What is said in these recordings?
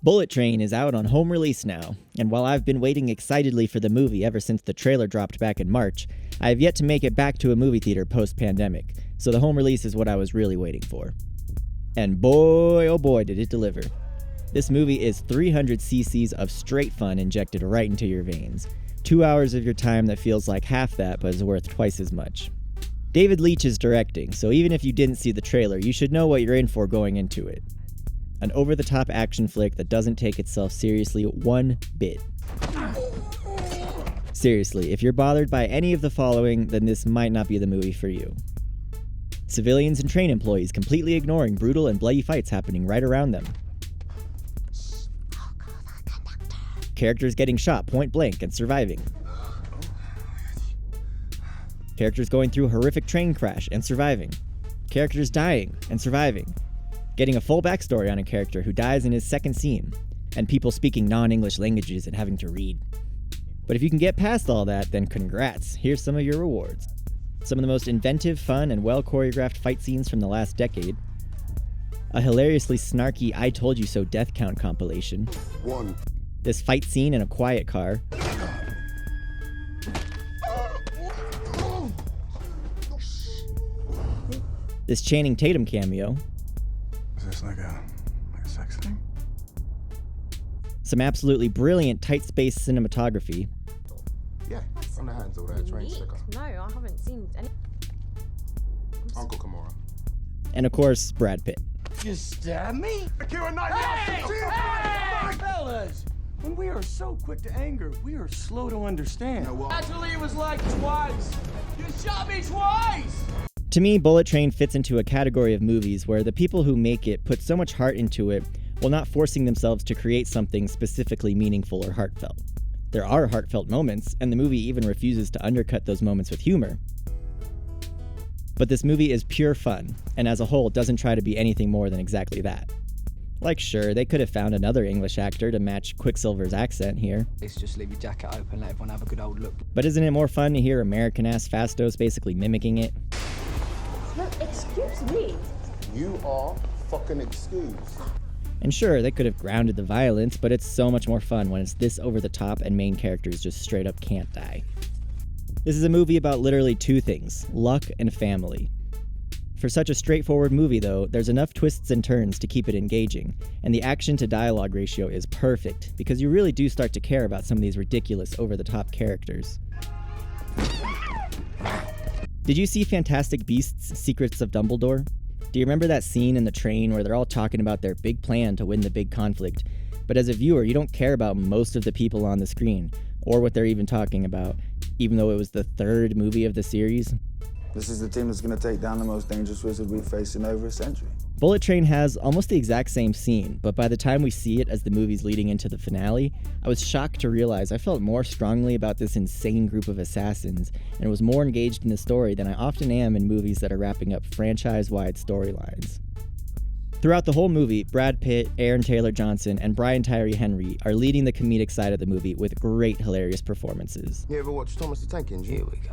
Bullet Train is out on home release now, and while I've been waiting excitedly for the movie ever since the trailer dropped back in March, I have yet to make it back to a movie theater post-pandemic, so the home release is what I was really waiting for. And boy, oh boy, did it deliver. This movie is 300 cc's of straight fun injected right into your veins. 2 hours of your time that feels like half that but is worth twice as much. David Leitch is directing, so even if you didn't see the trailer, you should know what you're in for going into it. An over-the-top action flick that doesn't take itself seriously one bit. Seriously, if you're bothered by any of the following, then this might not be the movie for you. Civilians and train employees completely ignoring brutal and bloody fights happening right around them. Characters getting shot point blank and surviving. Characters going through a horrific train crash and surviving. Characters dying and surviving. Getting a full backstory on a character who dies in his second scene, and people speaking non-English languages and having to read. But if you can get past all that, then congrats, here's some of your rewards. Some of the most inventive, fun, and well-choreographed fight scenes from the last decade. A hilariously snarky I Told You So death count compilation. 1. This fight scene in a quiet car. This Channing Tatum cameo. Is this like a sex thing? Some absolutely brilliant tight-space cinematography. Yeah, on the hands of that train sticker. No, I haven't seen any. Uncle Kimura. And of course, Brad Pitt. You stab me? Hey! Fellas! When we are so quick to anger, we are slow to understand. You know what? Actually, it was like twice. You shot me twice! To me, Bullet Train fits into a category of movies where the people who make it put so much heart into it while not forcing themselves to create something specifically meaningful or heartfelt. There are heartfelt moments, and the movie even refuses to undercut those moments with humor. But this movie is pure fun, and as a whole doesn't try to be anything more than exactly that. Like, sure, they could have found another English actor to match Quicksilver's accent here. Let's just leave your jacket open, let everyone have a good old look. But isn't it more fun to hear American-ass Fastos basically mimicking it? No, excuse me. You are fucking excused. And sure, they could have grounded the violence, but it's so much more fun when it's this over the top and main characters just straight up can't die. This is a movie about literally two things, luck and family. For such a straightforward movie though, there's enough twists and turns to keep it engaging, and the action to dialogue ratio is perfect, because you really do start to care about some of these ridiculous over the top characters. Did you see Fantastic Beasts: Secrets of Dumbledore? Do you remember that scene in the train where they're all talking about their big plan to win the big conflict, but as a viewer you don't care about most of the people on the screen, or what they're even talking about, even though it was the third movie of the series? This is the team that's going to take down the most dangerous wizard we've faced in over a century. Bullet Train has almost the exact same scene, but by the time we see it as the movie's leading into the finale, I was shocked to realize I felt more strongly about this insane group of assassins, and was more engaged in the story than I often am in movies that are wrapping up franchise-wide storylines. Throughout the whole movie, Brad Pitt, Aaron Taylor Johnson, and Brian Tyree Henry are leading the comedic side of the movie with great, hilarious performances. You ever watch Thomas the Tank Engine? Here we go.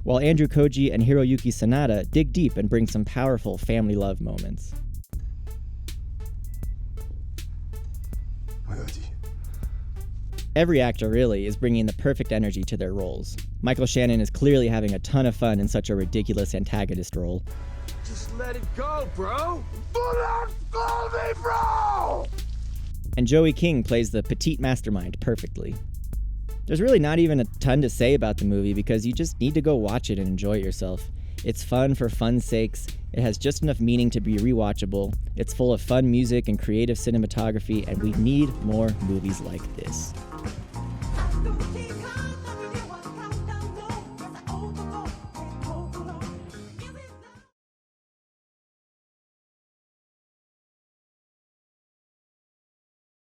While Andrew Koji and Hiroyuki Sanada dig deep and bring some powerful family love moments. Every actor, really, is bringing the perfect energy to their roles. Michael Shannon is clearly having a ton of fun in such a ridiculous antagonist role. Just let it go, bro! Call me, bro! And Joey King plays the petite mastermind perfectly. There's really not even a ton to say about the movie because you just need to go watch it and enjoy it yourself. It's fun for fun's sakes, it has just enough meaning to be rewatchable, it's full of fun music and creative cinematography, and we need more movies like this. Don't keep